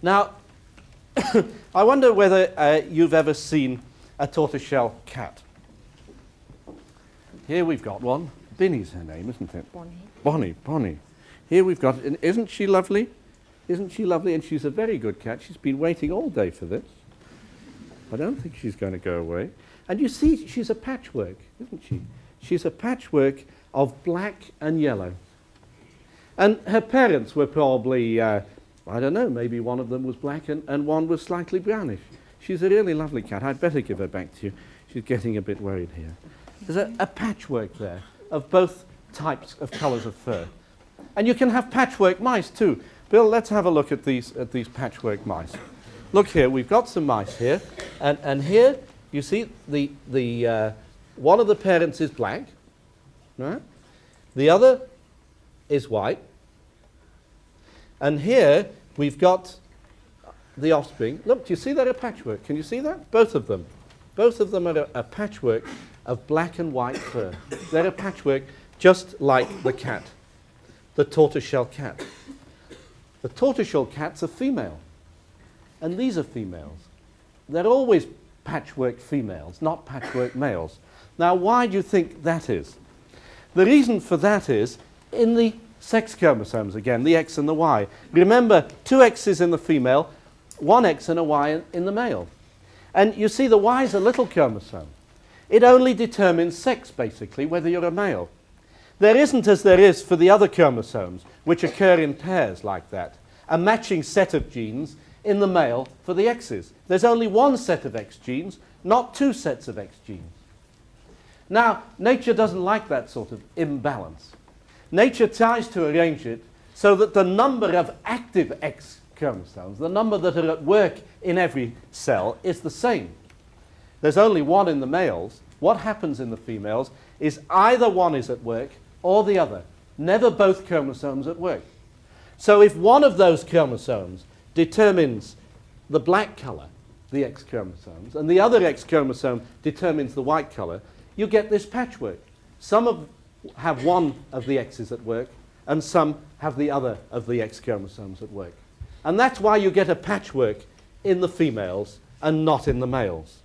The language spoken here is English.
Now, I wonder whether you've ever seen a tortoiseshell cat. Here we've got one. Binny's her name, isn't it? Bonnie. Here we've got, and isn't she lovely? Isn't she lovely? And she's a very good cat. She's been waiting all day for this. I don't think she's going to go away. And you see, she's a patchwork, isn't she? She's a patchwork of black and yellow. And her parents were probably, I don't know, maybe one of them was black and one was slightly brownish. She's a really lovely cat. I'd better give her back to you. She's getting a bit worried here. There's a patchwork there of both types of colours of fur. And you can have patchwork mice too. Bill, let's have a look at these patchwork mice. Look here, we've got some mice here. And here, you see, the one of the parents is black, right? The other is white. And here, we've got the offspring. Look, do you see that a patchwork? Can you see that? Both of them. Both of them are a patchwork of black and white fur. They're a patchwork just like the cat, the tortoiseshell cat. The tortoiseshell cat's a female. And these are females. They're always patchwork females, not patchwork males. Now, why do you think that is? The reason for that is in the sex chromosomes again, the X and the Y. Remember, 2 X's in the female, 1 X and a Y in the male. And you see, the Y is a little chromosome. It only determines sex, basically, whether you're a male. There isn't, as there is for the other chromosomes, which occur in pairs like that, a matching set of genes in the male for the X's. There's only 1 set of X genes, not 2 sets of X genes. Now, nature doesn't like that sort of imbalance. Nature tries to arrange it so that the number of active X chromosomes, the number that are at work in every cell, is the same. There's only 1 in the males. What happens in the females is either one is at work or the other, never both chromosomes at work. So if one of those chromosomes determines the black color, the X chromosomes, and the other X chromosome determines the white color, you get this patchwork. Some have one of the X's at work, and some have the other of the X chromosomes at work. And that's why you get a patchwork in the females and not in the males.